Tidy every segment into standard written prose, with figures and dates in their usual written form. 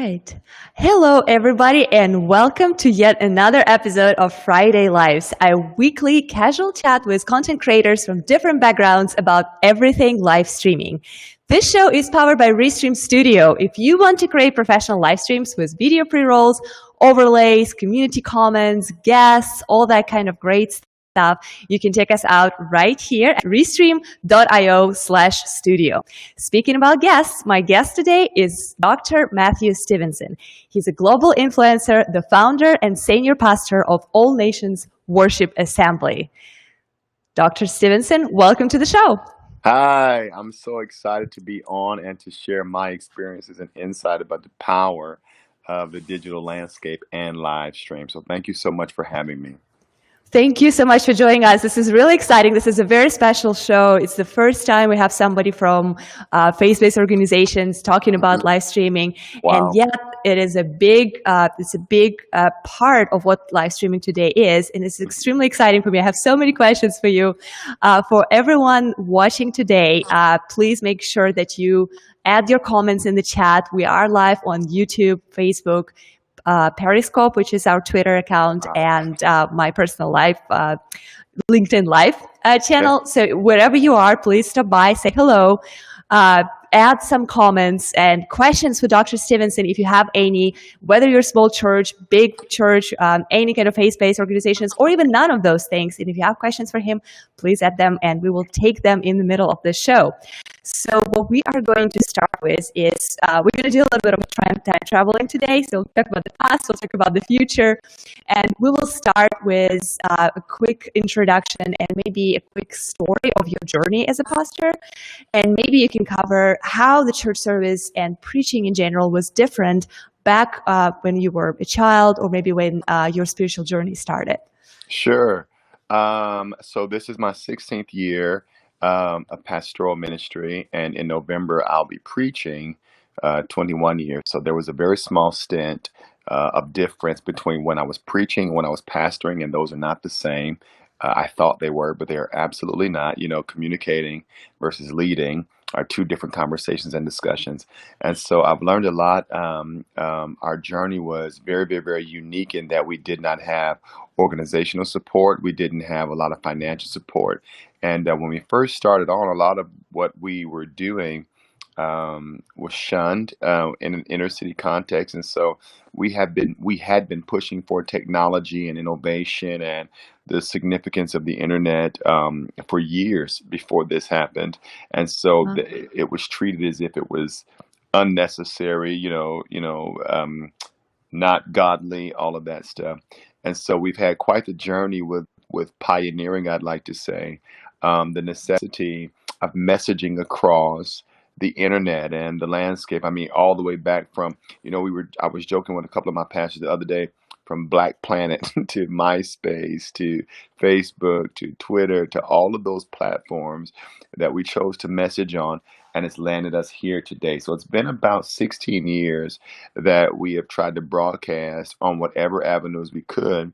right. Hello, everybody, and welcome to yet another episode of Friday Lives, a weekly casual chat with content creators from different backgrounds about everything live streaming. This show is powered by Restream Studio. If you want to create professional live streams with video pre-rolls, overlays, community comments, guests, all that kind of great stuff, you can check us out right here at restream.io/studio. Speaking about guests, my guest today is Dr. Matthew Stevenson. He's a global influencer, the founder and senior pastor of All Nations Worship Assembly. Dr. Stevenson, welcome to the show. Hi, I'm so excited to be on and to share my experiences and insight about the power of the digital landscape and live stream. So thank you so much for having me. Thank you so much for joining us. This is really exciting. This is a very special show. It's the first time we have somebody from faith-based organizations talking about live streaming, Wow. and yet it is a big, part of what live streaming today is, and it's extremely exciting for me. I have so many questions for you. For everyone watching today, please make sure that you add your comments in the chat. We are live on YouTube, Facebook, Periscope, which is our Twitter account, and my personal live, LinkedIn Live channel. So wherever you are, please stop by, say hello, add some comments and questions for Dr. Stevenson if you have any, whether you're a small church, big church, any kind of faith-based organizations, or even none of those things. And if you have questions for him, please add them and we will take them in the middle of the show. So what we are going to start with is we're going to do a little bit of time traveling today. So we'll talk about the past, we'll talk about the future, and we will start with a quick introduction and maybe a quick story of your journey as a pastor. And maybe you can cover how the church service and preaching in general was different back when you were a child, or maybe when your spiritual journey started. Sure. So this is my 16th year of pastoral ministry, and in November I'll be preaching 21 years. So there was a very small stint of difference between when I was preaching and when I was pastoring, and those are not the same. I thought they were, but they're absolutely not. You know, communicating versus leading are two different conversations and discussions. And so I've learned a lot. Our journey was very, very, very unique in that we did not have organizational support. We didn't have a lot of financial support. And when we first started on, a lot of what we were doing was shunned in an inner city context, and so we had been pushing for technology and innovation and the significance of the internet for years before this happened, and so Wow. it was treated as if it was unnecessary, not godly, all of that stuff, and so we've had quite the journey with pioneering, I'd like to say, the necessity of messaging across the internet and the landscape. I mean, all the way back from, I was joking with a couple of my pastors the other day, from Black Planet to MySpace to Facebook to Twitter to all of those platforms that we chose to message on, and it's landed us here today. So it's been about 16 years that we have tried to broadcast on whatever avenues we could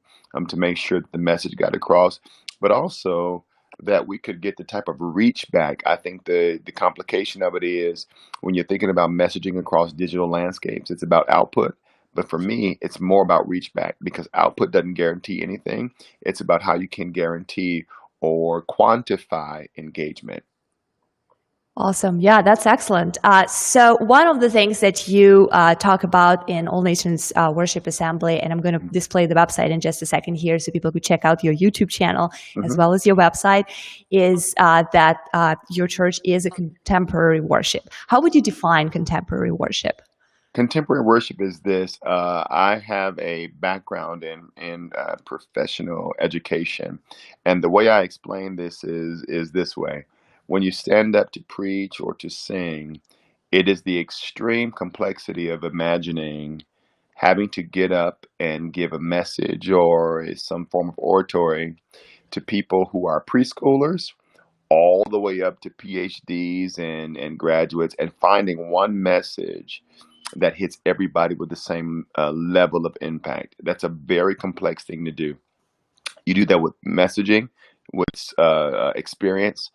to make sure that the message got across, but also that we could get the type of reach back. I think the complication of it is when you're thinking about messaging across digital landscapes, it's about output. But for me, it's more about reach back, because output doesn't guarantee anything. It's about how you can guarantee or quantify engagement. Awesome. Yeah, that's excellent. So one of the things that you talk about in All Nations Worship Assembly, and I'm going to display the website in just a second here so people could check out your YouTube channel as well as your website, is that your church is a contemporary worship. How would you define contemporary worship? Contemporary worship is this. I have a background in professional education, and the way I explain this is this way. When you stand up to preach or to sing, it is the extreme complexity of imagining having to get up and give a message or some form of oratory to people who are preschoolers all the way up to PhDs and graduates, and finding one message that hits everybody with the same level of impact. That's a very complex thing to do. You do that with messaging, with experience,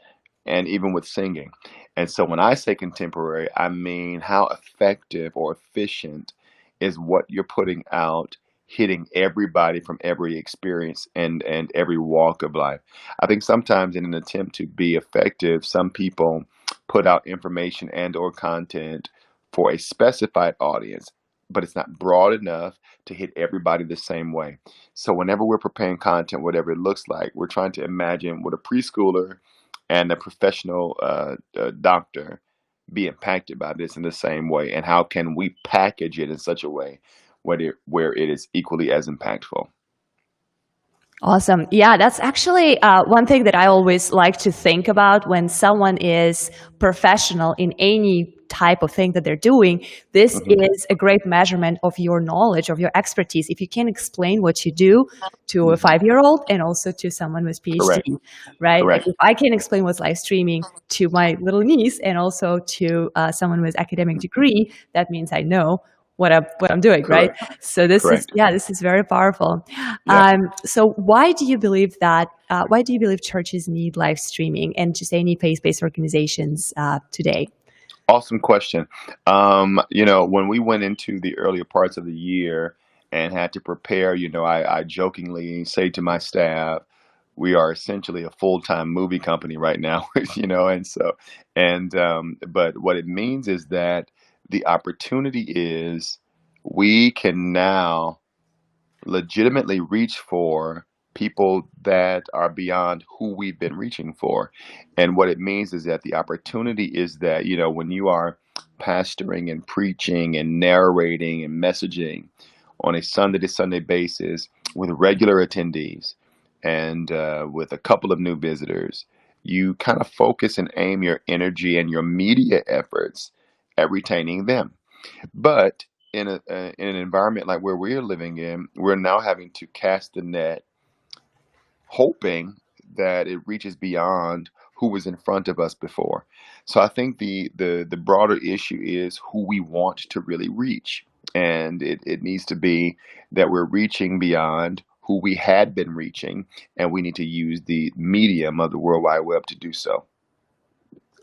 and even with singing. And so when I say contemporary, I mean how effective or efficient is what you're putting out hitting everybody from every experience and every walk of life. I think sometimes in an attempt to be effective, some people put out information and or content for a specified audience, but it's not broad enough to hit everybody the same way. So whenever we're preparing content, whatever it looks like, we're trying to imagine what a preschooler and a professional doctor be impacted by this in the same way, and how can we package it in such a way where it is equally as impactful. Awesome. Yeah, that's actually one thing that I always like to think about when someone is professional in any type of thing that they're doing. This Hmm. is a great measurement of your knowledge, of your expertise. If you can explain what you do to a Hmm. 5-year-old and also to someone with PhD, Correct. right? Like Correct. if I can explain what's live streaming to my little niece and also to someone with academic degree, that means I know what I'm doing, right? Correct. So this is Correct. yeah, this is very powerful. Yeah. So why do you believe that? Why do you believe churches need live streaming and just any faith-based organizations today? Awesome question. When we went into the earlier parts of the year and had to prepare, I jokingly say to my staff, we are essentially a full-time movie company right now, but what it means is that the opportunity is we can now legitimately reach for people that are beyond who we've been reaching for. And what it means is that the opportunity is that, when you are pastoring and preaching and narrating and messaging on a Sunday to Sunday basis with regular attendees and with a couple of new visitors, you kind of focus and aim your energy and your media efforts at retaining them. But in an environment like where we're living in, we're now having to cast the net, hoping that it reaches beyond who was in front of us before. So I think the broader issue is who we want to really reach, and it needs to be that we're reaching beyond who we had been reaching, and we need to use the medium of the World Wide Web to do so.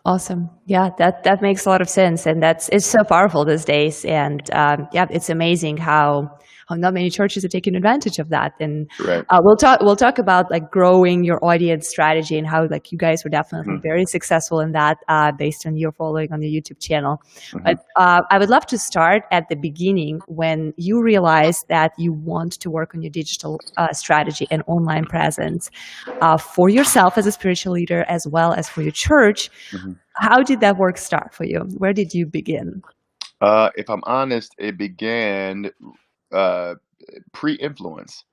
Awesome. Yeah, that makes a lot of sense, and it's so powerful these days. And yeah, it's amazing how not many churches are taking advantage of that. And Right. we'll talk about like growing your audience strategy and how like you guys were definitely Hmm. very successful in that based on your following on your YouTube channel. Hmm. But I would love to start at the beginning when you realized that you want to work on your digital strategy and online presence for yourself as a spiritual leader as well as for your church. Hmm. How did that work start for you? Where did you begin? If I'm honest, it began uh, pre-influence.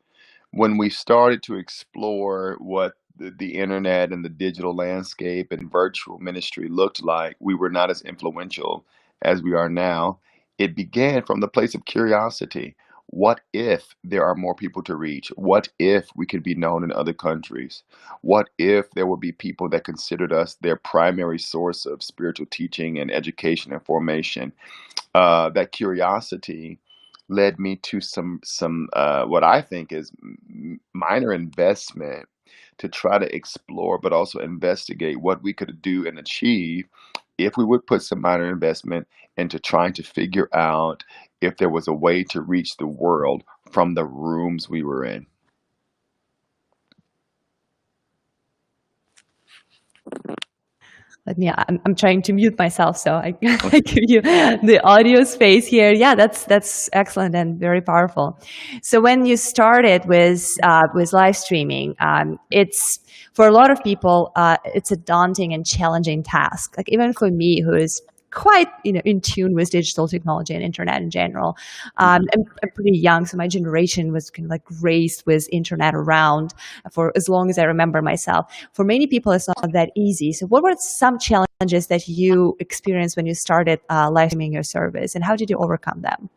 When we started to explore what the internet and the digital landscape and virtual ministry looked like, we were not as influential as we are now. It began from the place of curiosity. What if there are more people to reach? What if we could be known in other countries? What if there would be people that considered us their primary source of spiritual teaching and education and formation? That curiosity led me to some what I think is minor investment to try to explore, but also investigate what we could do and achieve if we would put some minor investment into trying to figure out if there was a way to reach the world from the rooms we were in. Let me. I'm trying to mute myself, so I, I give you the audio space here. Yeah, that's excellent and very powerful. So when you started with live streaming, it's for a lot of people, it's a daunting and challenging task. Like even for me, who is quite in tune with digital technology and internet in general. Hmm. I'm pretty young, so my generation was kind of like raised with internet around for as long as I remember myself. For many people, it's not that easy. So, what were some challenges that you experienced when you started live streaming your service, and how did you overcome them?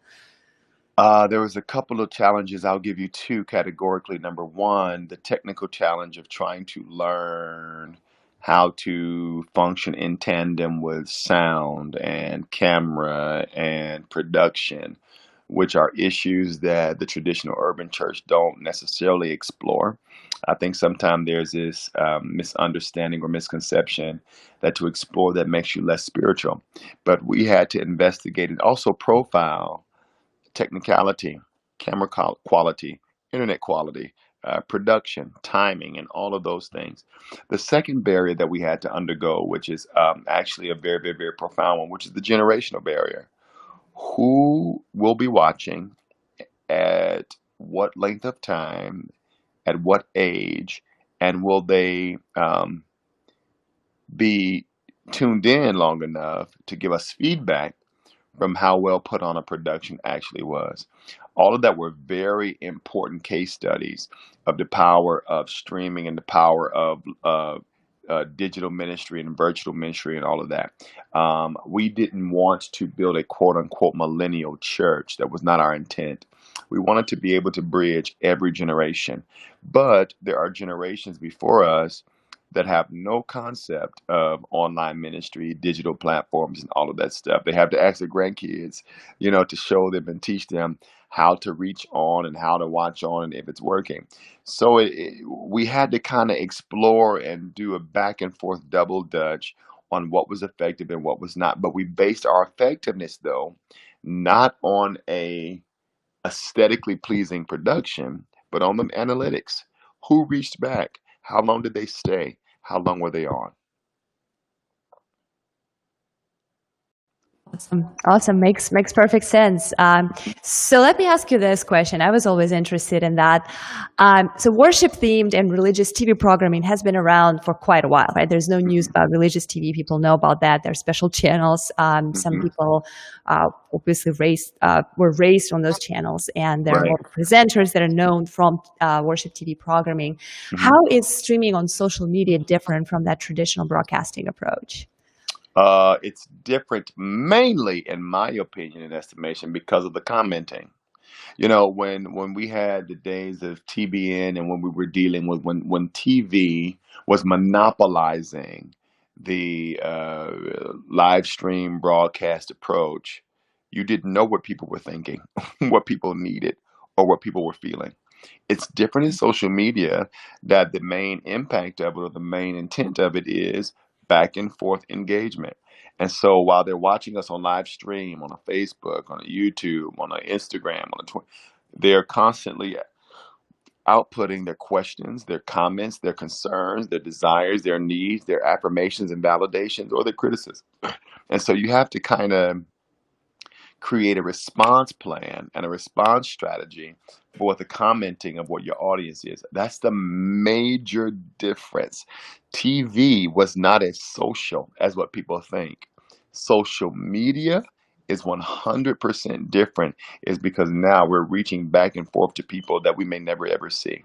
There was a couple of challenges. I'll give you two categorically. Number one, the technical challenge of trying to learn how to function in tandem with sound and camera and production, which are issues that the traditional urban church don't necessarily explore. I think sometimes there's this misunderstanding or misconception that to explore that makes you less spiritual. But we had to investigate and also profile technicality, camera quality, internet quality, production, timing, and all of those things. The second barrier that we had to undergo, which is actually a very, very, very profound one, which is the generational barrier. Who will be watching, at what length of time, at what age, and will they be tuned in long enough to give us feedback from how well put on a production actually was? All of that were very important case studies of the power of streaming and the power of digital ministry and virtual ministry and all of that. We didn't want to build a quote unquote millennial church. That was not our intent. We wanted to be able to bridge every generation. But there are generations before us that have no concept of online ministry, digital platforms, and all of that stuff. They have to ask their grandkids, to show them and teach them how to reach on and how to watch on and if it's working. So we had to kind of explore and do a back and forth double dutch on what was effective and what was not. But we based our effectiveness, though, not on a aesthetically pleasing production, but on the analytics. Who reached back? How long did they stay? How long were they on? Awesome. Awesome. Makes perfect sense. So let me ask you this question. I was always interested in that. So worship themed and religious TV programming has been around for quite a while, right? There's no news about religious TV. People know about that. There's special channels. Some Hmm. people obviously were raised on those channels, and there are a Right. lot of presenters that are known from worship TV programming. Hmm. How is streaming on social media different from that traditional broadcasting approach? It's different mainly, in my opinion and estimation, because of the commenting. When we had the days of TBN and when we were dealing with when TV was monopolizing the live stream broadcast approach, you didn't know what people were thinking, what people needed, or what people were feeling. It's different in social media, that the main impact of it, or the main intent of it, is back and forth engagement. And so while they're watching us on live stream, on a Facebook, on a YouTube, on an Instagram, on a Twitter, they're constantly outputting their questions, their comments, their concerns, their desires, their needs, their affirmations and validations, or their criticism. And so you have to kind of create a response plan and a response strategy for the commenting of what your audience is. That's the major difference. TV was not as social as what people think. Social media is 100% different, is because now we're reaching back and forth to people that we may never ever see.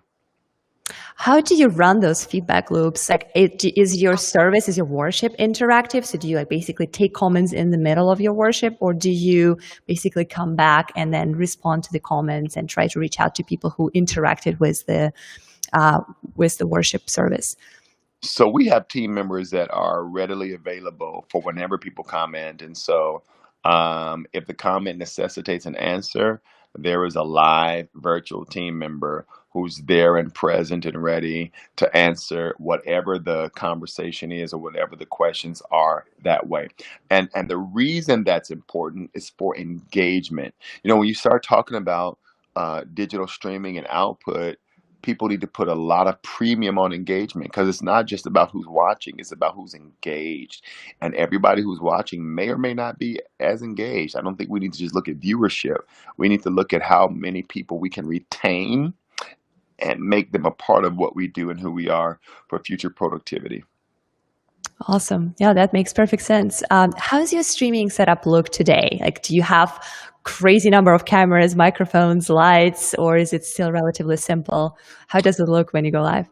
How do you run those feedback loops? Like, is your service, is your worship interactive? So do you like basically take comments in the middle of your worship, or do you basically come back and then respond to the comments and try to reach out to people who interacted with the worship service? So we have team members that are readily available for whenever people comment. And so if the comment necessitates an answer, there is a live virtual team member who's there and present and ready to answer whatever the conversation is or whatever the questions are that way. And the reason that's important is for engagement. When you start talking about digital streaming and output, people need to put a lot of premium on engagement, because it's not just about who's watching, it's about who's engaged. And everybody who's watching may or may not be as engaged. I don't think we need to just look at viewership. We need to look at how many people we can retain and make them a part of what we do and who we are for future productivity. Awesome. Yeah, that makes perfect sense. How's your streaming setup look today? Like, do you have crazy number of cameras, microphones, lights, or is it still relatively simple? How does it look when you go live?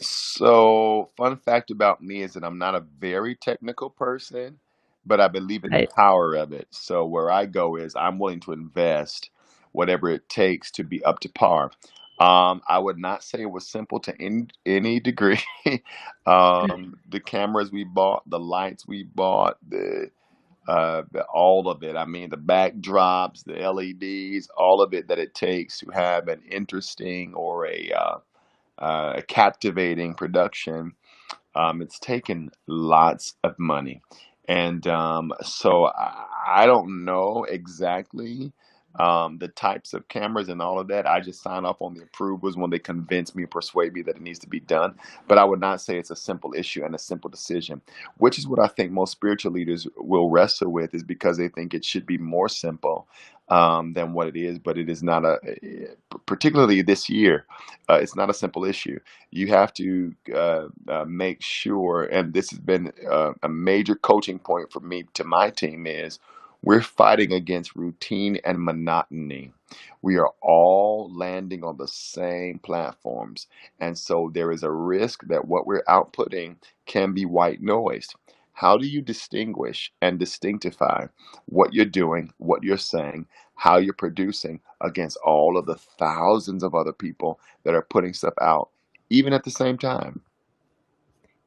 So, fun fact about me is that I'm not a very technical person, but I believe in the Right. power of it. So, where I go is I'm willing to invest whatever it takes to be up to par. I would not say it was simple to any degree. The cameras we bought, the lights we bought, all of it. I mean, the backdrops, the LEDs, all of it that it takes to have an interesting or a captivating production. It's taken lots of money. And so I don't know exactly The types of cameras and all of that, I just sign off on the approvals when they convince me, persuade me that it needs to be done. But I would not say it's a simple issue and a simple decision, which is what I think most spiritual leaders will wrestle with, is because they think it should be more simple than what it is. But it is not particularly this year, it's not a simple issue. You have to make sure, and this has been a major coaching point for me to my team, is we're fighting against routine and monotony. We are all landing on the same platforms. And so there is a risk that what we're outputting can be white noise. How do you distinguish and distinctify what you're doing, what you're saying, how you're producing against all of the thousands of other people that are putting stuff out, even at the same time?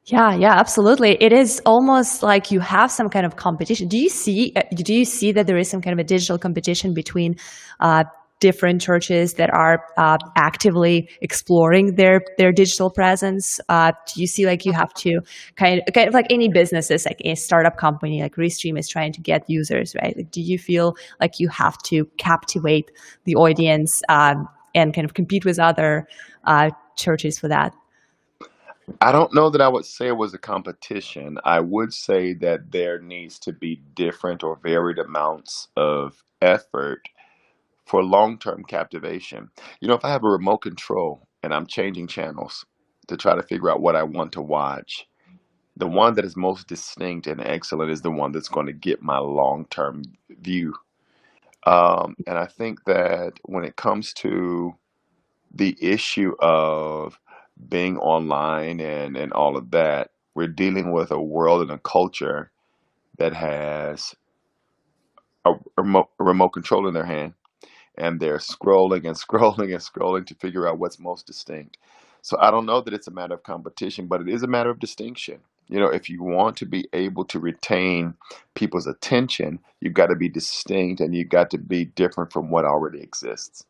Yeah, yeah, absolutely. It is almost like you have some kind of competition. Do you see that there is some kind of a digital competition between uh, different churches that are actively exploring their digital presence? Do you see like you have to kind of like any businesses, like a startup company like Restream is trying to get users, right? Like, do you feel like you have to captivate the audience and kind of compete with other churches for that? I don't know that I would say it was a competition. I would say that there needs to be different or varied amounts of effort for long-term captivation. If I have a remote control and I'm changing channels to try to figure out what I want to watch, the one that is most distinct and excellent is the one that's going to get my long-term view. And I think that when it comes to the issue of being online and all of that, we're dealing with a world and a culture that has a remote control in their hand, and they're scrolling and scrolling and scrolling to figure out what's most distinct. So I don't know that it's a matter of competition, but it is a matter of distinction. If you want to be able to retain people's attention, you've got to be distinct and you've got to be different from what already exists.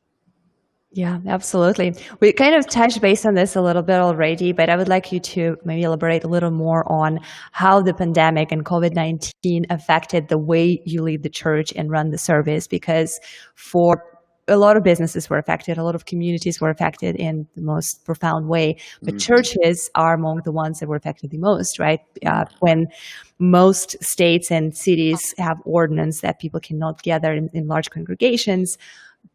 Yeah, absolutely. We kind of touched base on this a little bit already, but I would like you to maybe elaborate a little more on how the pandemic and COVID-19 affected the way you lead the church and run the service, because for a lot of businesses were affected, a lot of communities were affected in the most profound way, but Hmm. churches are among the ones that were affected the most, right? When most states and cities have ordinance that people cannot gather in large congregations,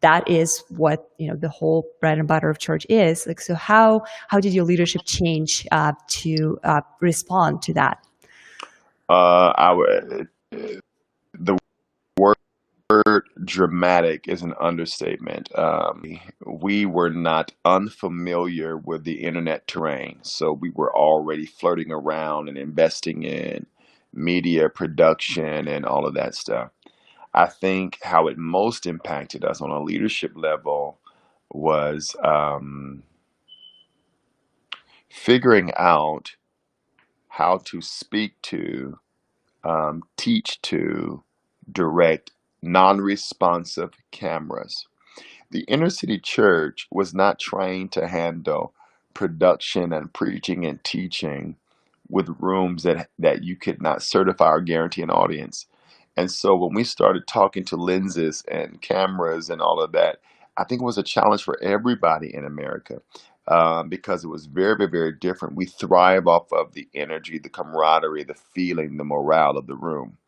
that is what the whole bread and butter of church is. Like, so how did your leadership change to respond to that? I would. The word dramatic is an understatement. We were not unfamiliar with the internet terrain, so we were already flirting around and investing in media production and all of that stuff. I think how it most impacted us on a leadership level was figuring out how to speak to, teach to, direct non responsive cameras. The inner city church was not trained to handle production and preaching and teaching with rooms that you could not certify or guarantee an audience. And so when we started talking to lenses and cameras and all of that, I think it was a challenge for everybody in America, because it was very, very, very different. We thrive off of the energy, the camaraderie, the feeling, the morale of the room.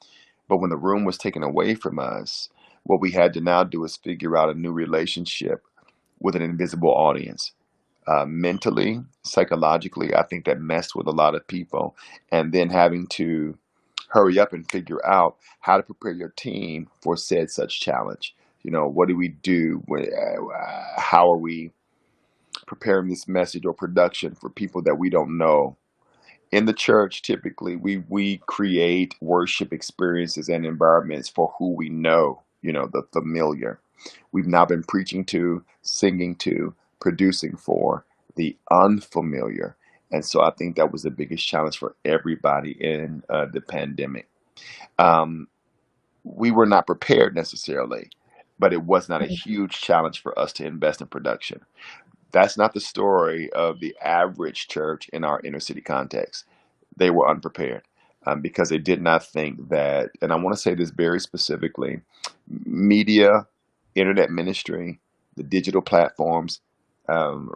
But when the room was taken away from us, what we had to now do is figure out a new relationship with an invisible audience. Mentally, psychologically, I think that messed with a lot of people. And then having to hurry up and figure out how to prepare your team for said such challenge. What do we do? How are we preparing this message or production for people that we don't know? In the church, typically, we create worship experiences and environments for who we know, the familiar. We've now been preaching to, singing to, producing for the unfamiliar. And so I think that was the biggest challenge for everybody in the pandemic. Um, we were not prepared necessarily, but it was not a huge challenge for us to invest in production. That's not the story of the average church in our inner city context. They were unprepared, because they did not think that, and I want to say this very specifically, media internet ministry, the digital platforms,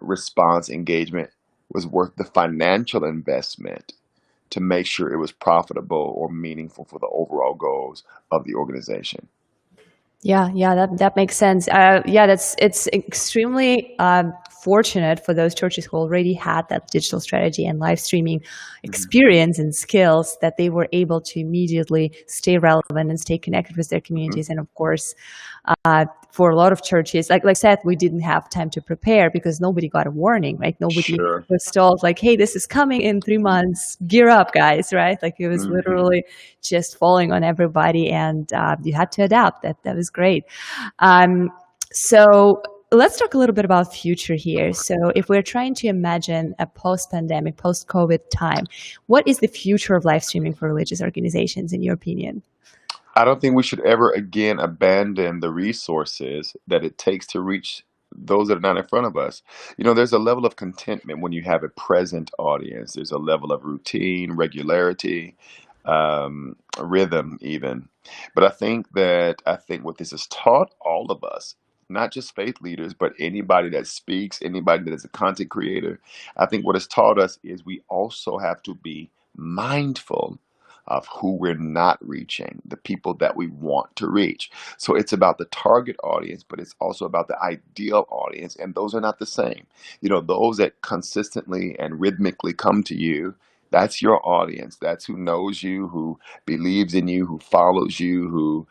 response engagement was worth the financial investment to make sure it was profitable or meaningful for the overall goals of the organization. Yeah, yeah, that makes sense. Yeah, it's extremely fortunate for those churches who already had that digital strategy and live streaming Mhm. experience and skills that they were able to immediately stay relevant and stay connected with their Mhm. communities. And of course, for a lot of churches, like I said, we didn't have time to prepare because nobody got a warning, right? Nobody Sure. was told like, "Hey, this is coming in 3 months. Gear up, guys!" Right? Like it was Mhm. literally just falling on everybody, and you had to adapt. That was great. Um, so let's talk a little bit about future here. So if we're trying to imagine a post-pandemic, post-COVID time, what is the future of live streaming for religious organizations, in your opinion? I don't think we should ever again abandon the resources that it takes to reach those that are not in front of us. There's a level of contentment when you have a present audience. There's a level of routine, regularity, rhythm, even. But I think what this has taught all of us, not just faith leaders, but anybody that speaks, anybody that is a content creator, I think what it's taught us is we also have to be mindful of who we're not reaching, the people that we want to reach. So it's about the target audience, but it's also about the ideal audience, and those are not the same. Those that consistently and rhythmically come to you, that's your audience. That's who knows you, who believes in you, who follows you, who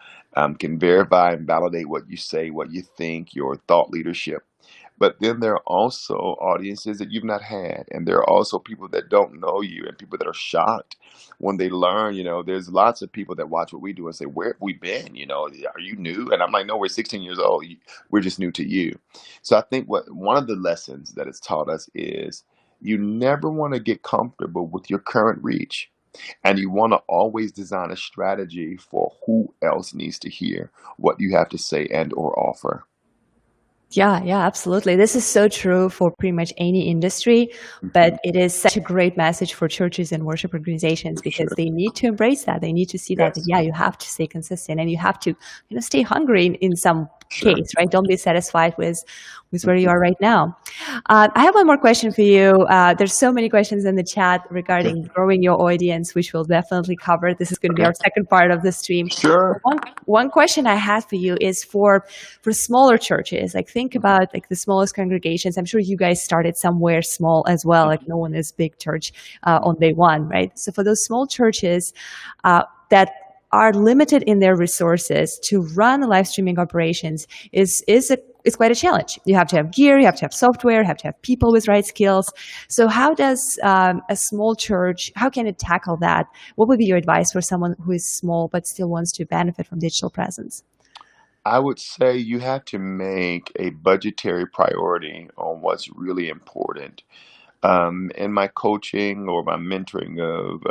can verify and validate what you say, what you think, your thought leadership. But then there are also audiences that you've not had, and there are also people that don't know you and people that are shocked when they learn. There's lots of people that watch what we do and say, "Where have we been? Are you new?" And I'm like, "No, we're 16 years old. We're just new to you." So I think what one of the lessons that it's taught us is you never want to get comfortable with your current reach. And you want to always design a strategy for who else needs to hear what you have to say and or offer. Yeah, yeah, absolutely. This is so true for pretty much any industry, Mhm. but it is such a great message for churches and worship organizations For because sure. they need to embrace that. They need to see that, Yes. yeah, you have to stay consistent and you have to, stay hungry in some Sure. case, right? Don't be satisfied with where you Mhm. are right now. I have one more question for you. There's so many questions in the chat Okay. regarding growing your audience, which we'll definitely cover. This is going to be Okay. our second part of the stream. But Sure. one question I had for you is for smaller churches. Like think Mhm. about like the smallest congregations. I'm sure you guys started somewhere small as well. Like Mhm. no one is big church Mhm. on day one, right? So for those small churches that are limited in their resources to run live streaming operations is quite a challenge. You have to have gear, you have to have software, you have to have people with right skills. So how does a small church, how can it tackle that? What would be your advice for someone who is small but still wants to benefit from digital presence? I would say you have to make a budgetary priority on what's really important. In my coaching or my mentoring of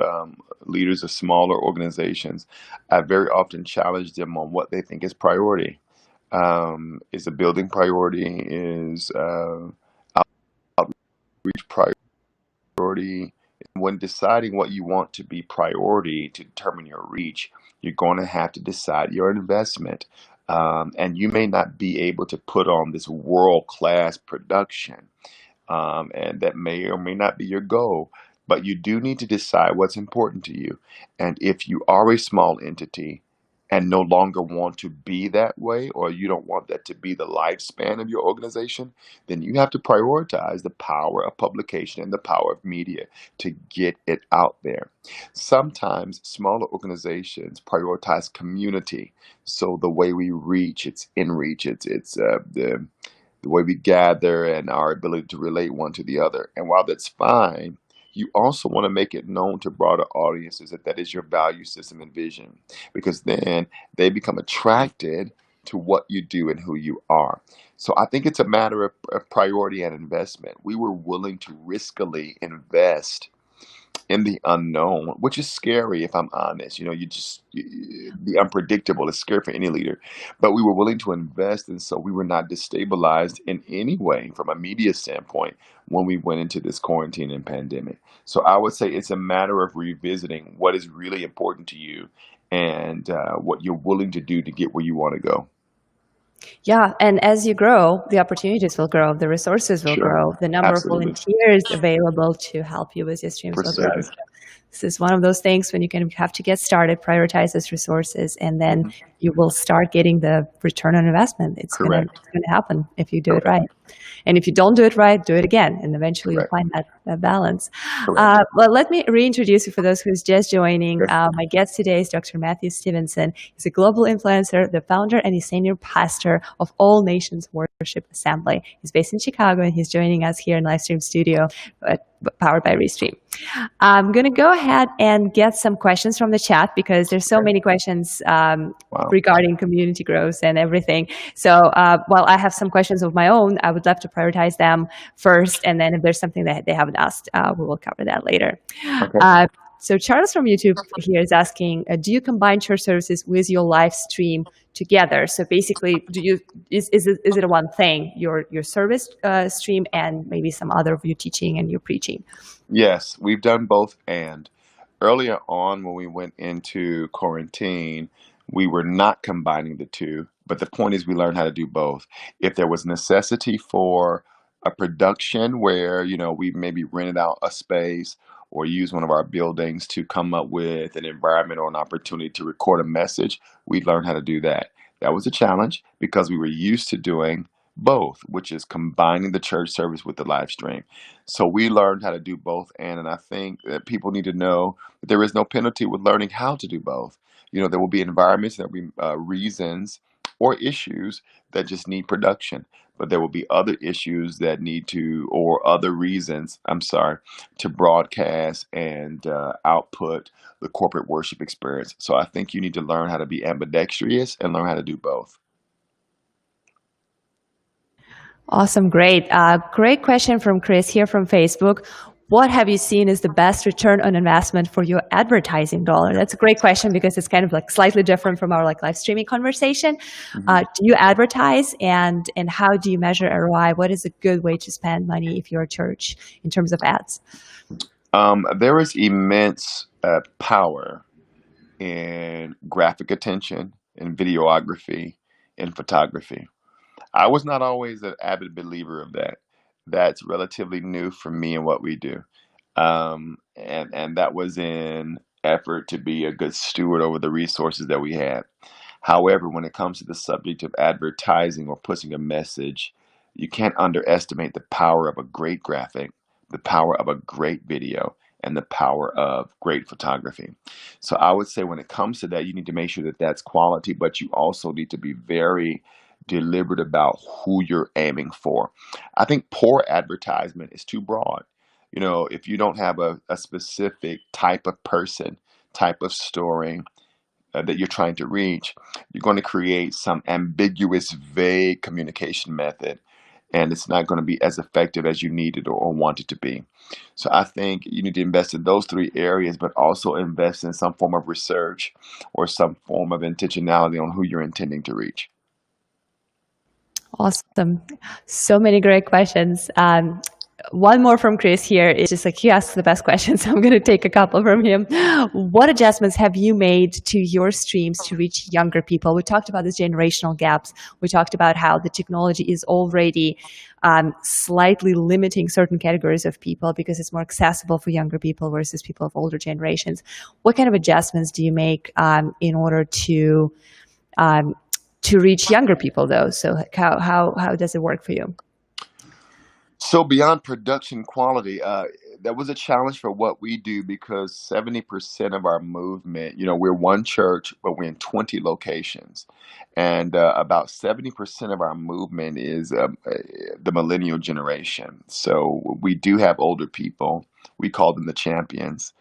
leaders of smaller organizations, I very often challenge them on what they think is priority. Is a building priority? Is outreach priority? When deciding what you want to be priority to determine your reach, you're going to have to decide your investment. And you may not be able to put on this world class production, and that may or may not be your goal. But you do need to decide what's important to you. And if you are a small entity and no longer want to be that way, or you don't want that to be the lifespan of your organization, then you have to prioritize the power of publication and the power of media to get it out there. Sometimes smaller organizations prioritize community. So the way we reach, it's in reach, it's the way we gather and our ability to relate one to the other. And while that's fine, you also want to make it known to broader audiences that that is your value system and vision, because then they become attracted to what you do and who you are. So I think it's a matter of priority and investment. We were willing to riskily invest in the unknown, which is scary if I'm honest. The unpredictable is scary for any leader. But we were willing to invest, and so we were not destabilized in any way from a media standpoint when we went into this quarantine and pandemic. So I would say it's a matter of revisiting what is really important to you and what you're willing to do to get where you want to go. Yeah, and as you grow, the opportunities will grow, the resources will Sure. grow, the number of Absolutely. volunteers available to help you with your streams For will grow. certain. So this is one of those things when you kind of have to get started, prioritize those resources, and then Hmm. you will start getting the return on investment. Correct. It's gonna happen if you do it Correct. right. And if you don't do it right, do it again, and eventually you'll Correct. find that balance. Correct. Well, let me reintroduce you for those who's just joining. Sure. My guest today is Dr. Matthew Stevenson. He's a global influencer, the founder and the senior pastor of All Nations Worship Assembly. He's based in Chicago, and he's joining us here in Livestream Studio, powered by Restream. I'm going to go ahead and get some questions from the chat because there's so Okay. many questions Wow. regarding community growth and everything. So while I have some questions of my own, I would love to prioritize them first. And then if there's something that they haven't asked, we will cover that later. Okay. So Charles from YouTube here is asking, do you combine church services with your live stream together? So basically, is it a one thing, your service stream and maybe some other of your teaching and your preaching? Yes, we've done both. And earlier on, when we went into quarantine, we were not combining the two. But the point is, we learned how to do both. If there was necessity for a production where, we maybe rented out a space or use one of our buildings to come up with an environment or an opportunity to record a message, we learned how to do that. That was a challenge because we were used to doing both, which is combining the church service with the live stream. So we learned how to do both, and I think that people need to know that there is no penalty with learning how to do both. There will be environments, there will be reasons or issues that just need production, but there will be other issues that need to, or other reasons, I'm sorry, to broadcast and output the corporate worship experience. So I think you need to learn how to be ambidextrous and learn how to do both. Awesome. Great. Great question from Chris here from Facebook. What have you seen is the best return on investment for your advertising dollar? That's a great question because it's kind of like slightly different from our live streaming conversation. Mhm. Do you advertise and how do you measure ROI? What is a good way to spend money if you're a church in terms of ads? There is immense power in graphic attention, in videography, in photography. I was not always an avid believer of that. That's relatively new for me and what we do. And that was in effort to be a good steward over the resources that we had. However, when it comes to the subject of advertising or pushing a message, you can't underestimate the power of a great graphic, the power of a great video, and the power of great photography. So I would say when it comes to that, you need to make sure that that's quality, but you also need to be very deliberate about who you're aiming for. I think poor advertisement is too broad. If you don't have a specific type of person, type of story that you're trying to reach, you're going to create some ambiguous, vague communication method, and it's not going to be as effective as you need it or want it to be. So I think you need to invest in those three areas, but also invest in some form of research or some form of intentionality on who you're intending to reach. Awesome. So many great questions. One more from Chris here. It's just like he asks the best questions. So I'm going to take a couple from him. What adjustments have you made to your streams to reach younger people? We talked about these generational gaps. We talked about how the technology is already slightly limiting certain categories of people because it's more accessible for younger people versus people of older generations. What kind of adjustments do you make in order to reach younger people, though? So how does it work for you? So beyond production quality, that was a challenge for what we do because 70% of our movement, we're one church, but we're in 20 locations. And about 70% of our movement is the millennial generation. So we do have older people. We call them the champions,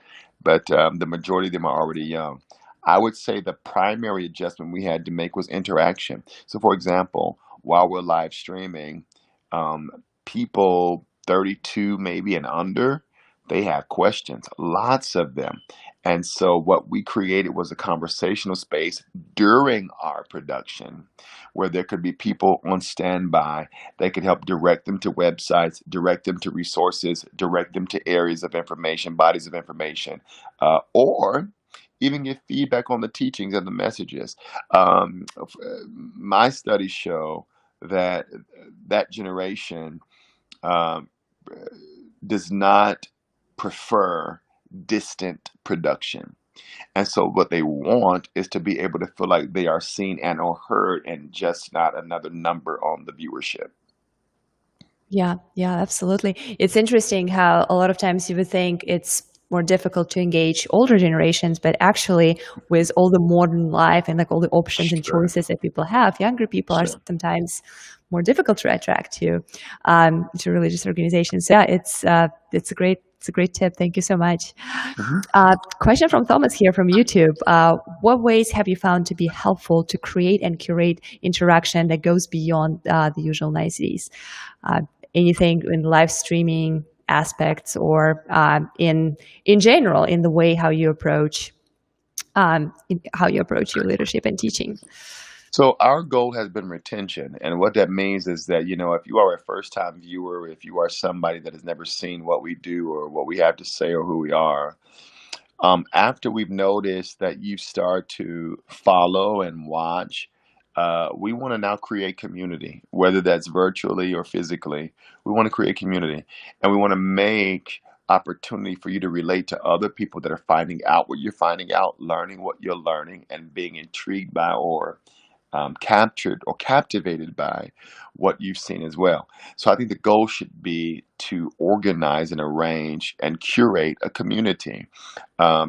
but the majority of them are already young. I would say the primary adjustment we had to make was interaction. So, for example, while we're live streaming, um, people 32 maybe and under, they have questions, lots of them. And so what we created was a conversational space during our production where there could be people on standby. They could help direct them to websites, direct them to resources, direct them to areas of information, bodies of information, or even give feedback on the teachings and the messages. My studies show that that generation um, does not prefer distant production. And so what they want is to be able to feel like they are seen and or heard and just not another number on the viewership. Yeah, yeah, absolutely. It's interesting how a lot of times you would think it's more difficult to engage older generations, but actually, with all the modern life and like all the options and Sure, choices that people have, younger people are sure. sometimes more difficult to attract to religious organizations. So yeah, it's a great tip. Thank you so much. Mhm. Question from Thomas here from YouTube. What ways have you found to be helpful to create and curate interaction that goes beyond the usual niceties? Uh, Anything in live streaming aspects or in general in the way how you approach your leadership and teaching? So our goal has been retention, and what that means is that, if you are a first-time viewer, if you are somebody that has never seen what we do or what we have to say or who we are, after we've noticed that you start to follow and watch, we want to now create community, whether that's virtually or physically. We want to create community, and we want to make opportunity for you to relate to other people that are finding out what you're finding out, learning what you're learning, and being intrigued by or captured or captivated by what you've seen as well. So I think the goal should be to organize and arrange and curate a community,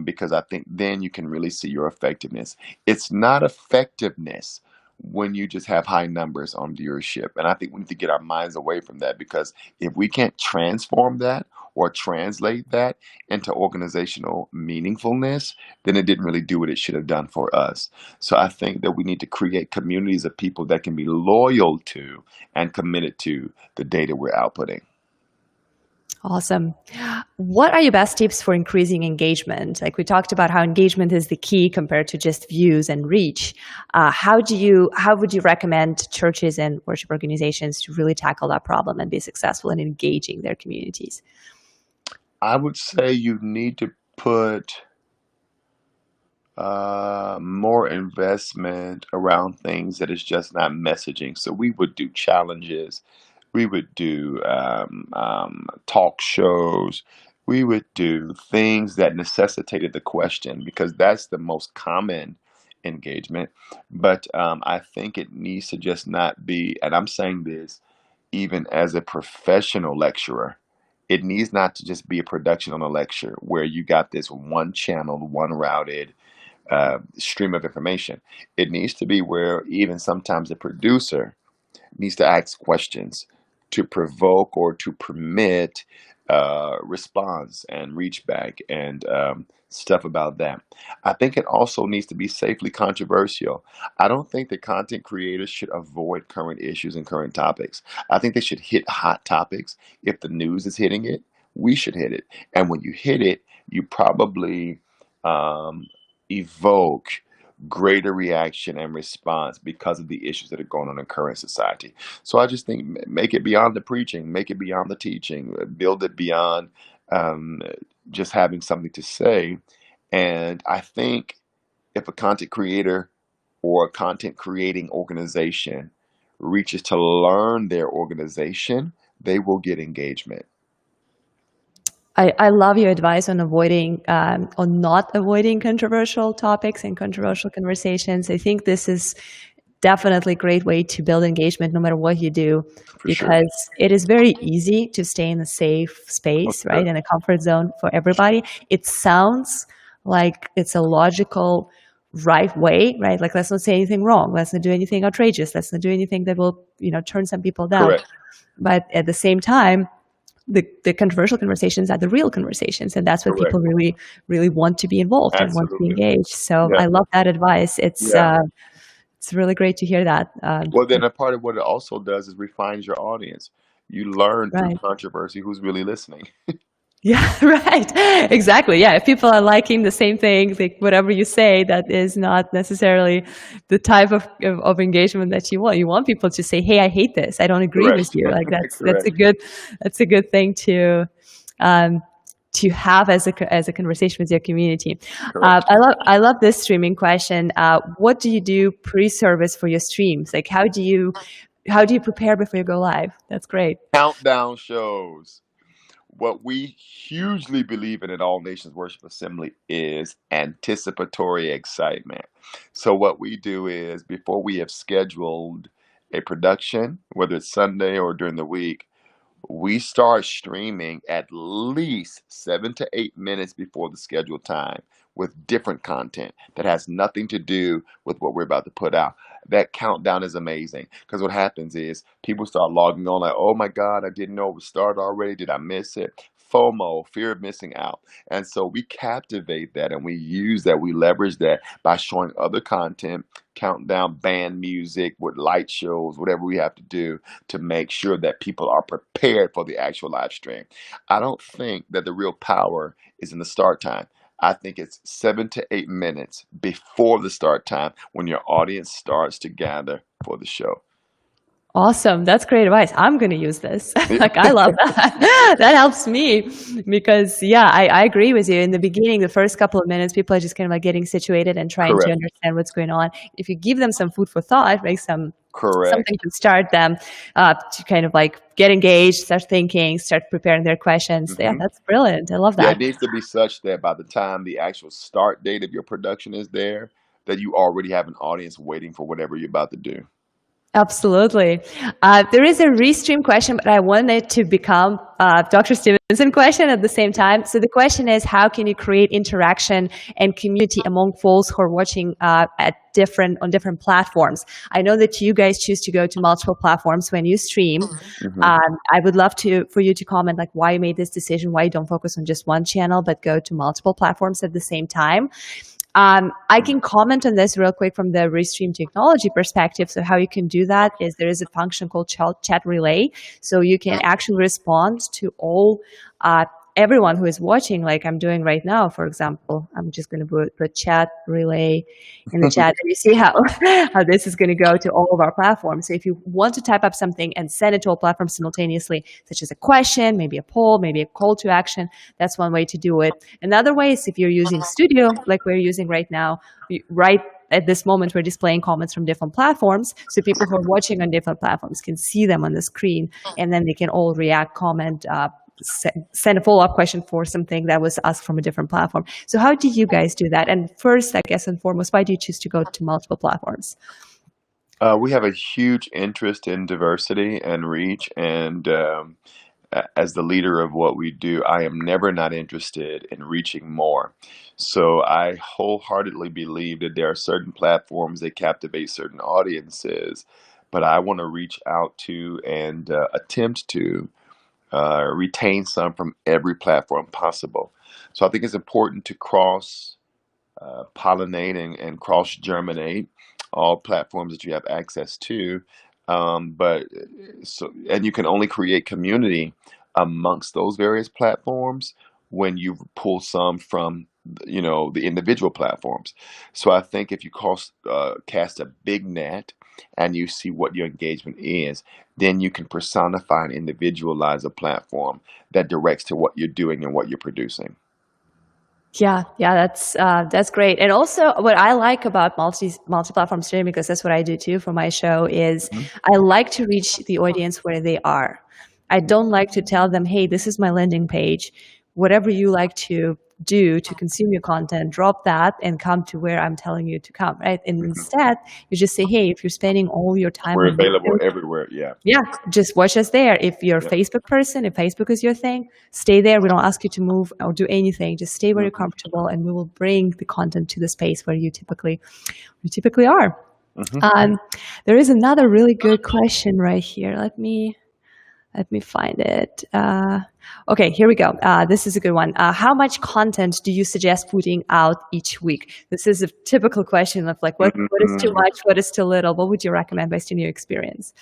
because I think then you can really see your effectiveness. It's not effectiveness when you just have high numbers on viewership. And I think we need to get our minds away from that, because if we can't transform that or translate that into organizational meaningfulness, then it didn't really do what it should have done for us. So I think that we need to create communities of people that can be loyal to and committed to the data we're outputting. Awesome. What are your best tips for increasing engagement? Like we talked about how engagement is the key compared to just views and reach. How would you recommend churches and worship organizations to really tackle that problem and be successful in engaging their communities? I would say you need to put more investment around things that is just not messaging. So we would do challenges, we would do talk shows, we would do things that necessitated the question, because that's the most common engagement. But I think it needs to just not be, and I'm saying this even as a professional lecturer, it needs not to just be a production on a lecture where you got this one channel, one routed stream of information. It needs to be where even sometimes the producer needs to ask questions to provoke or to permit response and reach back and stuff about that. I think it also needs to be safely controversial. I don't think that content creators should avoid current issues and current topics. I think they should hit hot topics. If the news is hitting it, we should hit it. And when you hit it, you probably um, evoke greater reaction and response because of the issues that are going on in current society. So I just think make it beyond the preaching, make it beyond the teaching, build it beyond um, just having something to say. And I think if a content creator or a content creating organization reaches to learn their organization, they will get engagement. I love your advice on not avoiding controversial topics and controversial conversations. I think this is definitely a great way to build engagement no matter what you do, For sure. because it is very easy to stay in a safe For space, right? sure. In a comfort zone for everybody. It sounds like it's a logical, right way, right? Like, let's not say anything wrong. Let's not do anything outrageous. Let's not do anything that will, turn some people down. Correct. But at the same time, the controversial conversations are the real conversations, and that's what Correct. people really really want to be involved and want to be Absolutely. engaged. So Yeah. I love that advice. Yeah. It's really great to hear that. Well, then a part of what it also does is refines your audience. You learn through Right. controversy who's really listening. Yeah, right. Exactly. Yeah. If people are liking the same thing, like whatever you say, that is not necessarily the type of engagement that you want. You want people to say, "Hey, I hate this. I don't agree with Correct. you." Like that's Correct. a good thing um, to have as a conversation with your community. Correct. I love this streaming question. What do you do pre-service for your streams? Like, how do you prepare before you go live? That's great. Countdown shows. What we hugely believe in at All Nations Worship Assembly is anticipatory excitement. So, what we do is before we have scheduled a production, whether it's Sunday or during the week, we start streaming at least 7 to 8 minutes before the scheduled time with different content that has nothing to do with what we're about to put out. That countdown is amazing because what happens is people start logging on like, oh my God, I didn't know it was started already. Did I miss it? FOMO, fear of missing out. And so we captivate that and we use that, we leverage that by showing other content, countdown, band music with light shows, whatever we have to do to make sure that people are prepared for the actual live stream. I don't think that the real power is in the start time. I think it's 7 to 8 minutes before the start time when your audience starts to gather for the show. Awesome. That's great advice. I'm going to use this. Like, I love that. That helps me because, yeah, I agree with you. In the beginning, the first couple of minutes, people are just kind of like getting situated and trying to Correct. understand what's going on. If you give them some food for thought, make something Correct. to start them to kind of like get engaged, start thinking, start preparing their questions. Yeah, Mhm. that's brilliant. I love Yeah, it that. needs to be such that by the time the actual start date of your production is there, that you already have an audience waiting for whatever you're about to do. Absolutely. There is a restream question, but I wanted to become Dr. Stevenson question at the same time. So the question is, how can you create interaction and community among folks who are watching on different platforms? I know that you guys choose to go to multiple platforms when you stream. Mhm. I would love for you to comment like why you made this decision, why you don't focus on just one channel, but go to multiple platforms at the same time. I can comment on this real quick from the Restream technology perspective. So how you can do that is there is a function called chat relay. So you can actually respond to everyone who is watching, like I'm doing right now, for example. I'm just going to put chat relay in the chat, and you see how this is going to go to all of our platforms. So if you want to type up something and send it to all platforms simultaneously, such as a question, maybe a poll, maybe a call to action, that's one way to do it. Another way is if you're using Studio, like we're using right now, right at this moment, we're displaying comments from different platforms. So people who are watching on different platforms can see them on the screen, and then they can all react, comment, send a follow-up question for something that was asked from a different platform. So how do you guys do that? And first, I guess, and foremost, why do you choose to go to multiple platforms? We have a huge interest in diversity and reach, and as the leader of what we do, I am never not interested in reaching more. So I wholeheartedly believe that there are certain platforms that captivate certain audiences, but I want to reach out to and attempt to retain some from every platform possible. So I think it's important to cross pollinate and cross germinate all platforms that you have access to. But so, and you can only create community amongst those various platforms when you pull some from the individual platforms. So I think if you cast a big net and you see what your engagement is, then you can personify and individualize a platform that directs to what you're doing and what you're producing. Yeah, that's great. And also, what I like about multi-platform streaming, because that's what I do too for my show, is Mhm. I like to reach the audience where they are. I don't like to tell them, "Hey, this is my landing page. Whatever you like to do to consume your content, drop that and come to where I'm telling you to come." Right? And Mhm. instead, you just say, "Hey, if you're spending all your time We're on available video, everywhere. Yeah. yeah, just watch us there. If you're a Yeah. Facebook person, if Facebook is your thing, stay there. We don't ask you to move or do anything. Just stay where you're Mhm. comfortable, and we will bring the content to the space where you typically are." Mhm. Um, there is another really good question right here. Let me find it. Okay, here we go. This is a good one. How much content do you suggest putting out each week? This is a typical question of like, what is too Mhm. much? What is too little? What would you recommend based on your experience?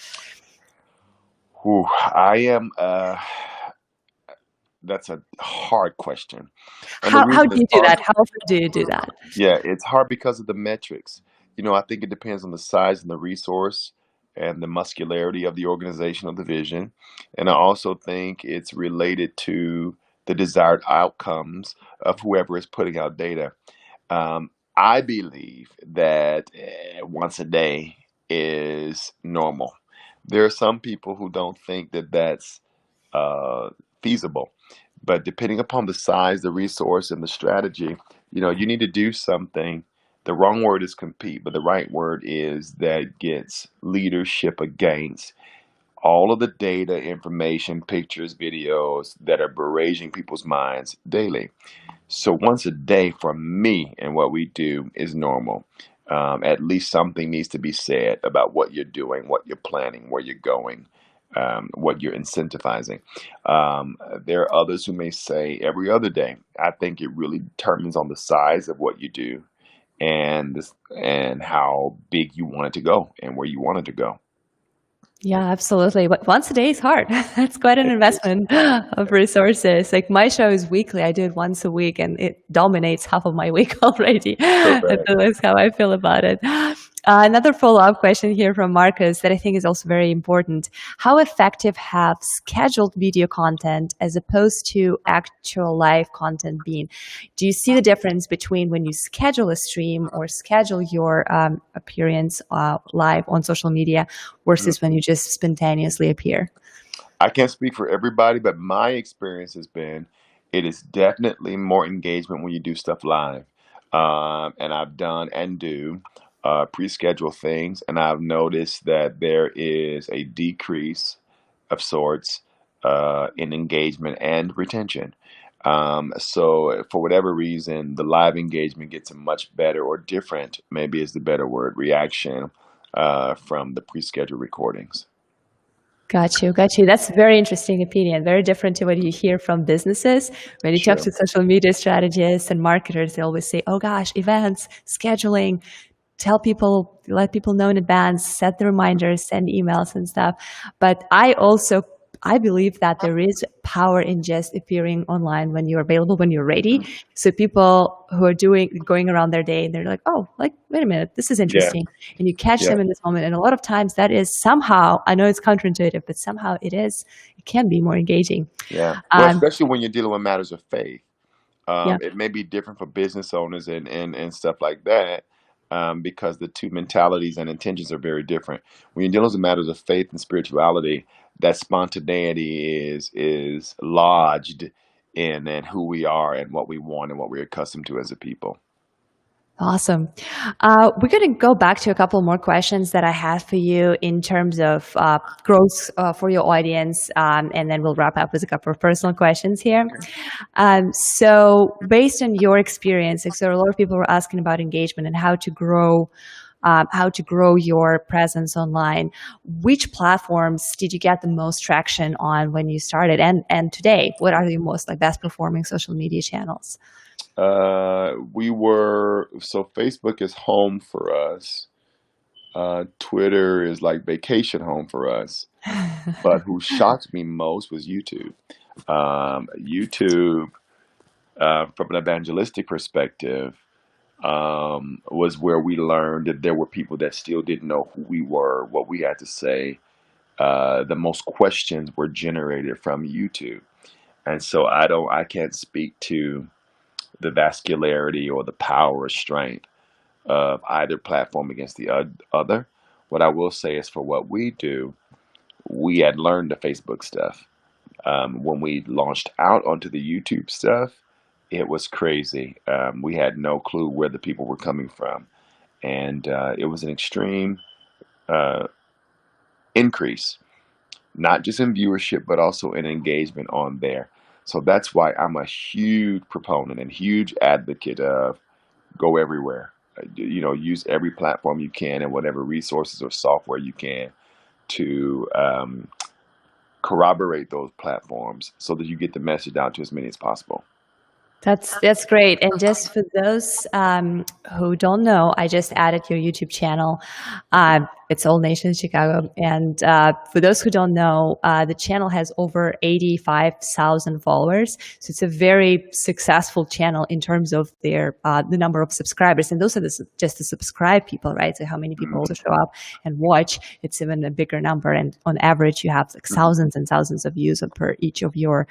Whew, I am. That's a hard question, and the How reason do it's you do hard, that? How often do you do that? yeah, it's hard because of the metrics. I think it depends on the size and the resource and the muscularity of the organization of the vision, and I also think it's related to the desired outcomes of whoever is putting out data. I believe that once a day is normal. There are some people who don't think that that's uh, feasible, but depending upon the size, the resource, and the strategy, you need to do something. The wrong word is compete, but the right word is that gets leadership against all of the data, information, pictures, videos that are barraging people's minds daily. So once a day for me and what we do is normal. At least something needs to be said about what you're doing, what you're planning, where you're going, what you're incentivizing. There are others who may say every other day. I think it really determines on the size of what you do and how big you want it to go and where you want it to go. Yeah, absolutely. But once a day is hard. That's quite an It is. investment of resources. Like my show is weekly. I do it once a week and it dominates half of my week already. Correct. That's how I feel about it. Another follow-up question here from Marcus that I think is also very important. How effective have scheduled video content as opposed to actual live content been? Do you see the difference between when you schedule a stream or schedule your appearance live on social media versus when you just spontaneously appear? I can't speak for everybody, but my experience has been it is definitely more engagement when you do stuff live. And I've done and do pre-schedule things, and I've noticed that there is a decrease of sorts in engagement and retention. So for whatever reason, the live engagement gets a much better or different, maybe is the better word, reaction from the pre-scheduled recordings. Got you, got you. That's a very interesting opinion, very different to what you hear from businesses. When you talk Sure. to social media strategists and marketers, they always say, oh gosh, events, scheduling, tell people, let people know in advance, set the reminders, send emails and stuff. But I believe that there is power in just appearing online when you're available, when you're ready. So people who are going around their day, they're like, oh, like, wait a minute, this is Yeah. interesting. And you catch Yeah. them in this moment. And a lot of times that is somehow, I know it's counterintuitive, but somehow it can be more engaging. Yeah. Well, Um, especially when you're dealing with matters of faith. yeah. It may be different for business owners and stuff like that, because the two mentalities and intentions are very different. When you're dealing with matters of faith and spirituality, that spontaneity is lodged in who we are and what we want and what we're accustomed to as a people. Awesome. We're going to go back to a couple more questions that I have for you in terms of growth for your audience, and then we'll wrap up with a couple of personal questions here. So, based on your experience, like, so a lot of people were asking about engagement and how to grow your presence online. Which platforms did you get the most traction on when you started, and today? What are the most like best performing social media channels? So Facebook is home for us. Twitter is like vacation home for us. But who shocked me most was YouTube. YouTube, from an evangelistic perspective, was where we learned that there were people that still didn't know who we were, what we had to say. The most questions were generated from YouTube, and so I can't speak to the vascularity or the power or strength of either platform against the other. What I will say is for what we do, we had learned the Facebook stuff. When we launched out onto the YouTube stuff, it was crazy. We had no clue where the people were coming from, and it was an extreme uh, increase, not just in viewership, but also in engagement on there. So that's why I'm a huge proponent and huge advocate of go everywhere. Use every platform you can and whatever resources or software you can to corroborate those platforms so that you get the message out to as many as possible. That's great. And just for those who don't know, I just added your YouTube channel. It's All Nations Chicago. And for those who don't know, the channel has over 85,000 followers. So it's a very successful channel in terms of the number of subscribers. And those are just the subscribed people, right? So how many people also show up and watch, it's even a bigger number. And on average, you have like thousands and thousands of views per each of your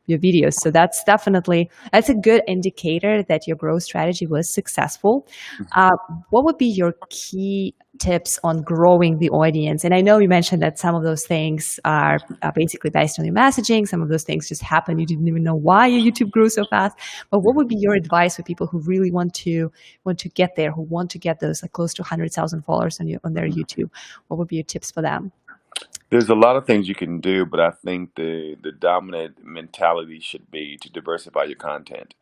videos. So that's a good indicator that your growth strategy was successful. What would be your key tips on growing the audience? And I know you mentioned that some of those things are basically based on your messaging. Some of those things just happen. You didn't even know why your YouTube grew so fast. But what would be your advice for people who really want to get there, who want to get those like close to 100,000 followers on their YouTube? What would be your tips for them? There's a lot of things you can do, but I think the dominant mentality should be to diversify your content.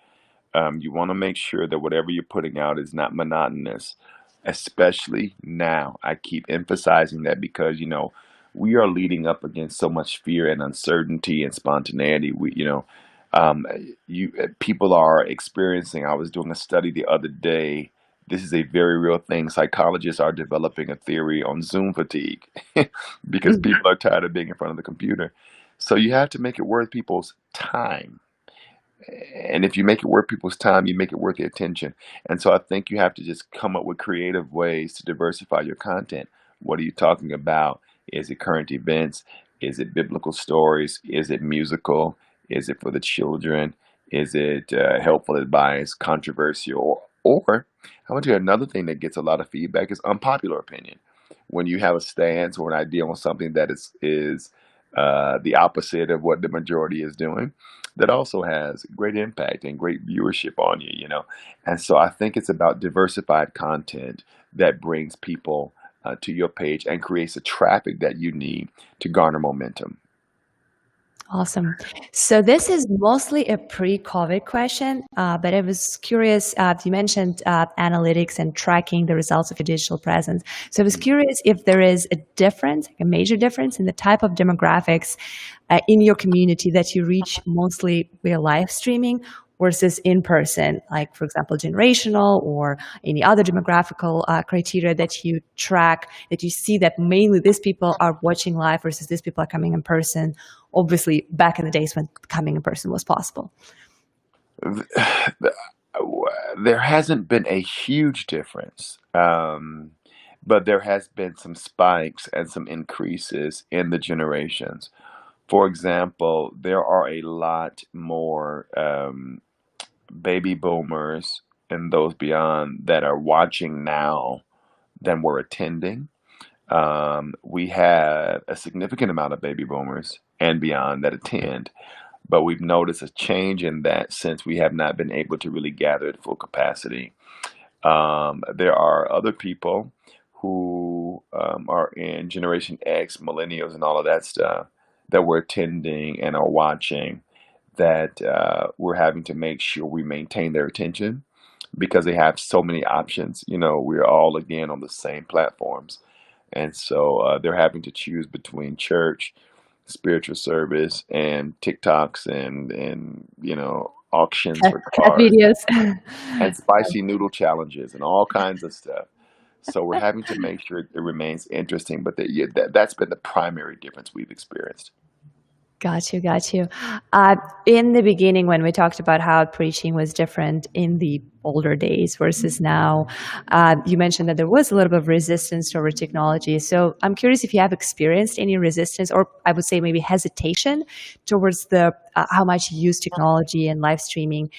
You want to make sure that whatever you're putting out is not monotonous, especially now. I keep emphasizing that because, we are leading up against so much fear and uncertainty and spontaneity. Um, people are experiencing. I was doing a study the other day. This is a very real thing. Psychologists are developing a theory on Zoom fatigue because Mhm. people are tired of being in front of the computer. So you have to make it worth people's time. And if you make it worth people's time, you make it worth their attention. And so I think you have to just come up with creative ways to diversify your content. What are you talking about? Is it current events? Is it biblical stories? Is it musical? Is it for the children? Is it helpful advice, controversial? Or I want to tell you another thing that gets a lot of feedback is unpopular opinion. When you have a stance or an idea on something that is the opposite of what the majority is doing, that also has great impact and great viewership on you. And so I think it's about diversified content that brings people to your page and creates the traffic that you need to garner momentum. Awesome. So this is mostly a pre-COVID question, but I was curious. You mentioned analytics and tracking the results of your digital presence. So I was curious if there is a difference, like a major difference in the type of demographics in your community that you reach mostly via live streaming versus in person, like for example, generational or any other demographical criteria that you track, that you see that mainly these people are watching live versus these people are coming in person. Obviously, back in the days when coming in person was possible. There hasn't been a huge difference, but there has been some spikes and some increases in the generations. For example, there are a lot more baby boomers and those beyond that are watching now than were attending. We have a significant amount of baby boomers and beyond that attend, but we've noticed a change in that since we have not been able to really gather at full capacity. There are other people who are in Generation X, millennials, and all of that stuff that we're attending and are watching that we're having to make sure we maintain their attention because they have so many options. We're all again on the same platforms. And so they're having to choose between church, spiritual service, and TikToks and auctions for Cat cars videos. and spicy noodle challenges and all kinds of stuff. So we're having to make sure it remains interesting, but that's been the primary difference we've experienced. Got you, got you. In the beginning, when we talked about how preaching was different in the older days versus now, you mentioned that there was a little bit of resistance toward technology. So I'm curious if you have experienced any resistance, or I would say maybe hesitation towards the how much you use technology and live streaming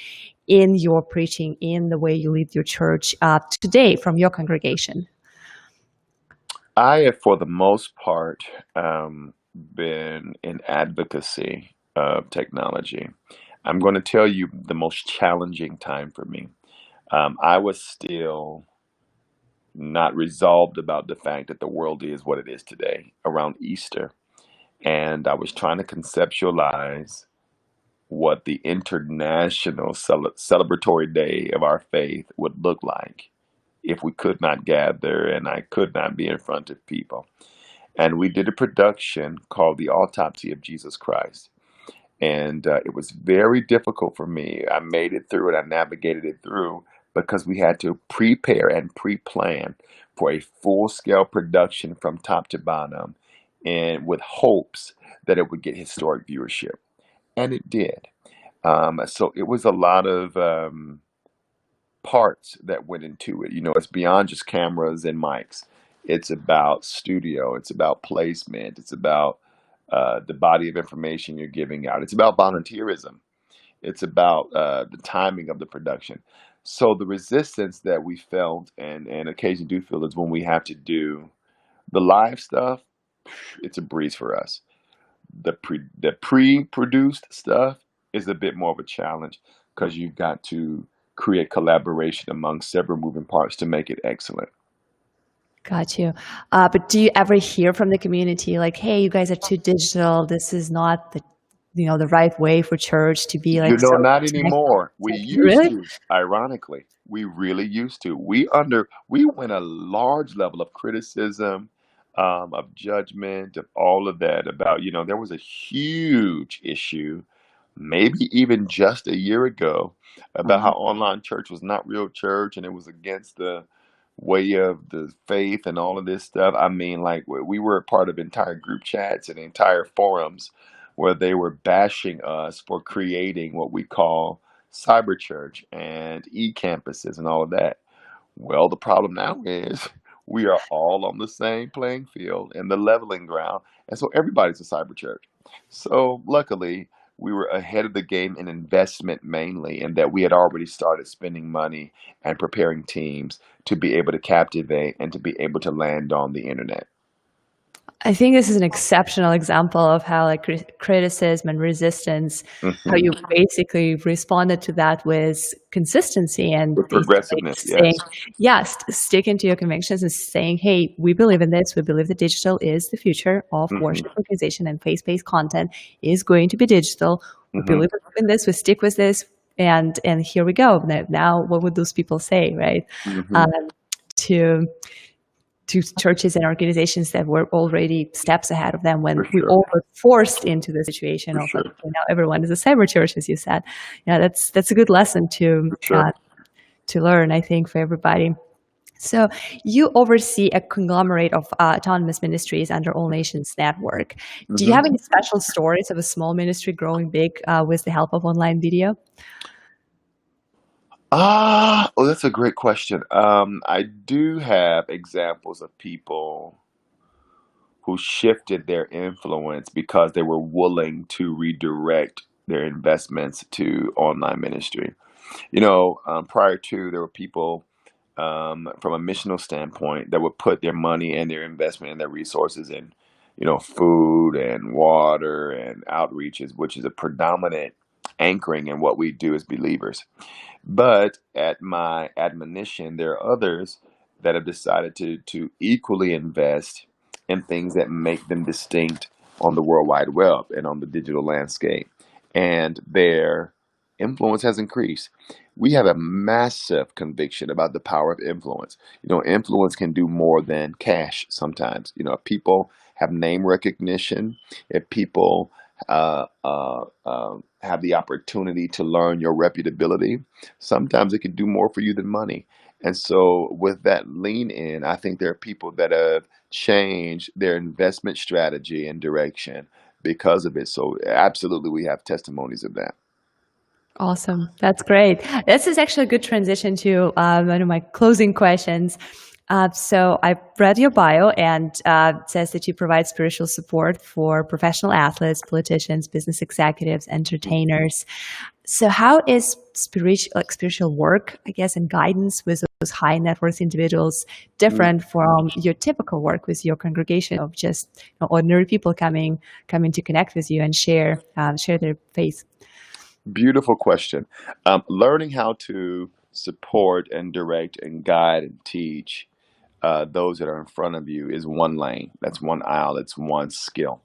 in your preaching, in the way you lead your church today from your congregation. I have, for the most part, been in advocacy of technology. I'm going to tell you the most challenging time for me. I was still not resolved about the fact that the world is what it is today around Easter. And I was trying to conceptualize what the international celebratory day of our faith would look like if we could not gather and I could not be in front of people. And we did a production called The Autopsy of Jesus Christ. And it was very difficult for me. I made it through and I navigated it through because we had to prepare and pre plan for a full scale production from top to bottom, and with hopes that it would get historic viewership. And it did. So it was a lot of parts that went into it. You know, it's beyond just cameras and mics. It's about studio. It's about placement. It's about the body of information you're giving out. It's about volunteerism. It's about the timing of the production. So the resistance that we felt and occasionally do feel is when we have to do the live stuff. It's a breeze for us. The pre-produced stuff is a bit more of a challenge because you've got to create collaboration among several moving parts to make it excellent. Got you. But do you ever hear from the community like, "Hey, you guys are too digital. This is not the right way for church to be like You know, so not connected." anymore. We used Really? to, ironically, we really used to. We went a large level of criticism, of judgment, of all of that about, there was a huge issue, maybe even just a year ago, about how Wow. online church was not real church and it was against the way of the faith and all of this stuff. I mean, like we were a part of entire group chats and entire forums where they were bashing us for creating what we call cyber church and e-campuses and all of that. Well, the problem now is we are all on the same playing field and the leveling ground, and so everybody's a cyber church. So luckily, we were ahead of the game in investment mainly, in that we had already started spending money and preparing teams to be able to captivate and to be able to land on the internet. I think this is an exceptional example of how like criticism and resistance, how Hmm. you basically responded to that with consistency and With basically progressiveness, just saying, yes. yeah, sticking to your convictions and saying, hey, we believe in this. We believe that digital is the future of Hmm. worship organization and faith-based content is going to be digital. We Hmm. believe in this. We stick with this. And here we go. Now, what would those people say, right? Hmm. Um, to to churches and organizations that were already steps ahead of them when For we sure. all were forced into the situation For of like, sure. okay, now everyone is a cyber church, as you said. Yeah, that's a good lesson For sure. to learn, I think, for everybody. So you oversee a conglomerate of autonomous ministries under All Nations Network. Do you Hmm. have any special stories of a small ministry growing big with the help of online video? Oh, that's a great question. I do have examples of people who shifted their influence because they were willing to redirect their investments to online ministry. Prior to, there were people from a missional standpoint that would put their money and their investment and their resources in, food and water and outreaches, which is a predominant anchoring in what we do as believers. But at my admonition, there are others that have decided to equally invest in things that make them distinct on the World Wide Web and on the digital landscape. And their influence has increased. We have a massive conviction about the power of influence. Influence can do more than cash sometimes. If people have name recognition, if people have the opportunity to learn your reputability, sometimes it can do more for you than money. And so, with that lean in, I think there are people that have changed their investment strategy and direction because of it. So, absolutely, we have testimonies of that. Awesome. That's great. This is actually a good transition to one of my closing questions. So I read your bio and it says that you provide spiritual support for professional athletes, politicians, business executives, entertainers. So how is spiritual work, I guess, and guidance with those high net worth individuals different from your typical work with your congregation of just ordinary people coming to connect with you and share their faith? Beautiful question. Learning how to support and direct and guide and teach those that are in front of you is one lane. That's one aisle. It's one skill.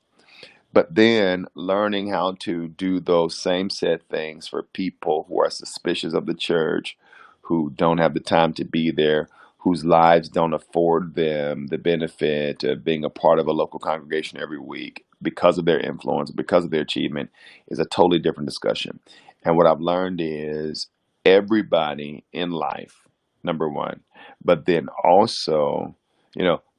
But then learning how to do those same set things for people who are suspicious of the church, who don't have the time to be there, whose lives don't afford them the benefit of being a part of a local congregation every week because of their influence, because of their achievement, is a totally different discussion. And what I've learned is everybody in life, number one, but then also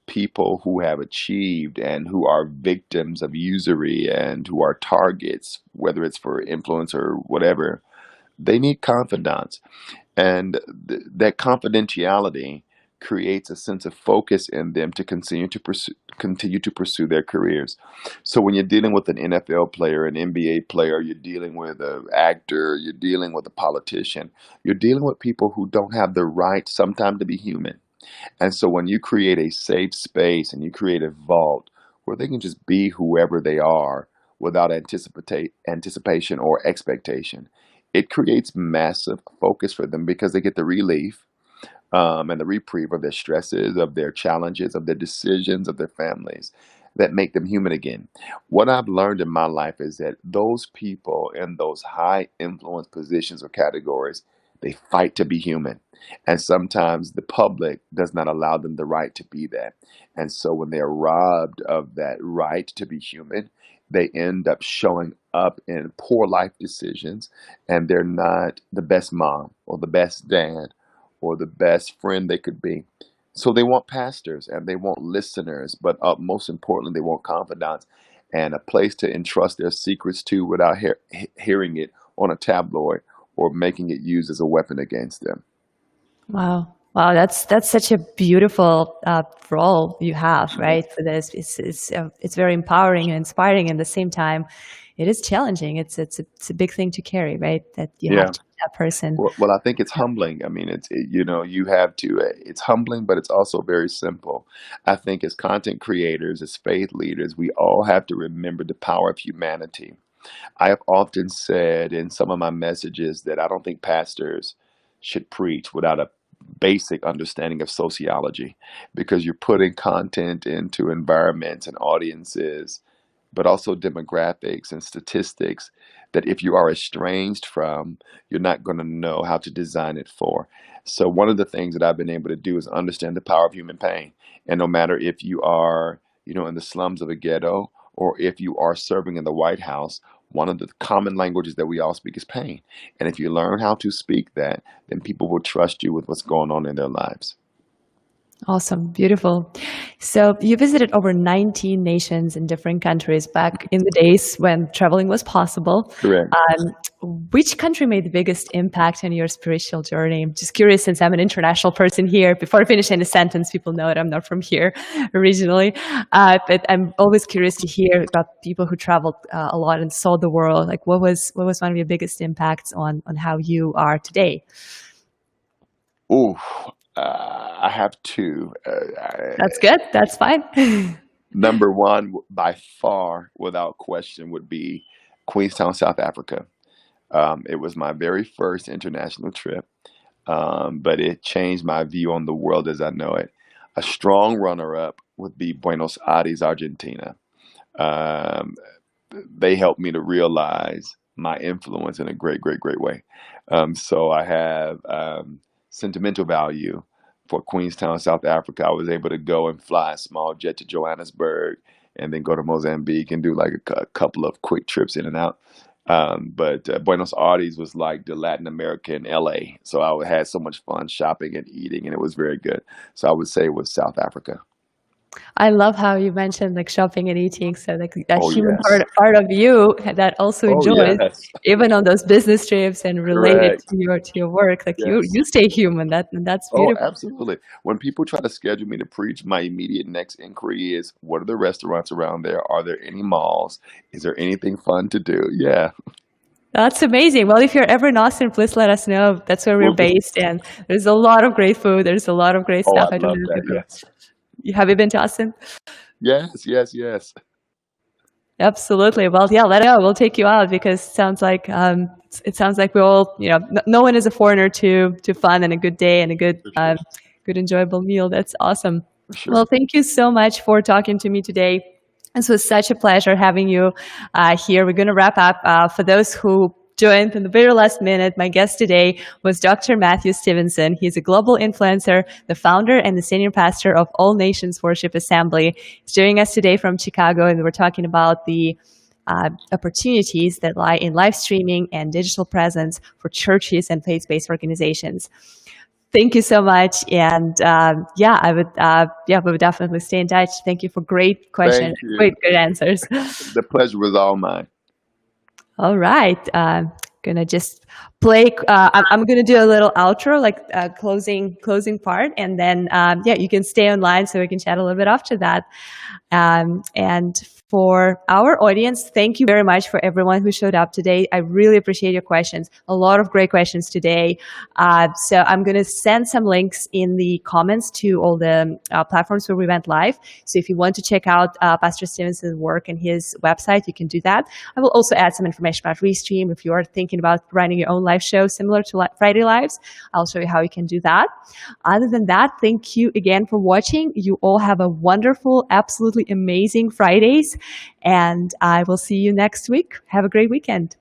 People who have achieved and who are victims of usury and who are targets, whether it's for influence or whatever, they need confidants. And that confidentiality creates a sense of focus in them to continue to pursue their careers. So when you're dealing with an NFL player, an NBA player, you're dealing with an actor, you're dealing with a politician, you're dealing with people who don't have the right sometimes to be human. And so when you create a safe space and you create a vault where they can just be whoever they are without anticipation or expectation, it creates massive focus for them because they get the relief and the reprieve of their stresses, of their challenges, of their decisions, of their families that make them human again. What I've learned in my life is that those people in those high influence positions or categories, they fight to be human. And sometimes the public does not allow them the right to be that. And so when they are robbed of that right to be human, they end up showing up in poor life decisions, and they're not the best mom or the best dad or the best friend they could be. So they want pastors and they want listeners, but most importantly, they want confidants and a place to entrust their secrets to without hearing it on a tabloid or making it used as a weapon against them. Wow. Wow, that's such a beautiful role you have, right? For this, it's very empowering and inspiring. At the same time, it is challenging. It's a big thing to carry, right? That you have Yeah. to be that person. Well, I think it's humbling. I mean, you have to, it's humbling, but it's also very simple. I think as content creators, as faith leaders, we all have to remember the power of humanity. I have often said in some of my messages that I don't think pastors should preach without a basic understanding of sociology because you're putting content into environments and audiences, but also demographics and statistics that if you are estranged from, you're not going to know how to design it for. So, one of the things that I've been able to do is understand the power of human pain. And no matter if you are, in the slums of a ghetto or if you are serving in the White House, one of the common languages that we all speak is pain. And if you learn how to speak that, then people will trust you with what's going on in their lives. Awesome, beautiful. So you visited over 19 nations in different countries back in the days when traveling was possible. Correct. Which country made the biggest impact on your spiritual journey? I'm just curious, since I'm an international person here. Before I finish any sentence, people know that I'm not from here originally. But I'm always curious to hear about people who traveled a lot and saw the world. Like, what was one of your biggest impacts on how you are today? Ooh, I have two. That's good. That's fine. Number one, by far, without question, would be Queenstown, South Africa. It was my very first international trip, but it changed my view on the world as I know it. A strong runner-up would be Buenos Aires, Argentina. Um, they helped me to realize my influence in a great, great, great way. So I have sentimental value for Queenstown, South Africa. I was able to go and fly a small jet to Johannesburg and then go to Mozambique and do like a couple of quick trips in and out. But Buenos Aires was like the Latin American LA. So I had so much fun shopping and eating, and it was very good. So I would say it was South Africa. I love how you mentioned like shopping and eating. So like that Oh, human yes. part of you that also Oh, enjoys yes. even on those business trips and related Correct. to your work. Like Yes. you stay human. That's Oh, beautiful. absolutely. When people try to schedule me to preach, my immediate next inquiry is, what are the restaurants around there? Are there any malls? Is there anything fun to do? Yeah, That's amazing. Well, if you're ever in Austin, please let us know. That's where we're we'll do. based, and there's a lot of great food. There's a lot of great Oh, stuff. I'd I don't love know if that. you Yes. have you been to Austin? Yes, yes, yes. Absolutely. Well, yeah, let us know. We'll take you out because it sounds like we all, no one is a foreigner to fun and a good day and a For sure. good enjoyable meal. That's awesome. For Well, sure. thank you so much for talking to me today. This was such a pleasure having you here. We're going to wrap up. For those who joined in the very last minute, my guest today was Dr. Matthew Stevenson. He's a global influencer, the founder and the senior pastor of All Nations Worship Assembly. He's joining us today from Chicago, and we're talking about the opportunities that lie in live streaming and digital presence for churches and faith-based organizations. Thank you so much. And yeah, we would definitely stay in touch. Thank you for great questions, Thank you. great answers. The pleasure was all mine. All right. Gonna just play. I'm gonna do a little outro, like closing part, and then yeah, you can stay online so we can chat a little bit after that. And for our audience, thank you very much for everyone who showed up today. I really appreciate your questions. A lot of great questions today. So I'm going to send some links in the comments to all the platforms where we went live. So if you want to check out Pastor Stevenson's work and his website, you can do that. I will also add some information about Restream. If you are thinking about running your own live show similar to Friday Lives, I'll show you how you can do that. Other than that, thank you again for watching. You all have a wonderful, absolutely amazing Fridays. And I will see you next week. Have a great weekend.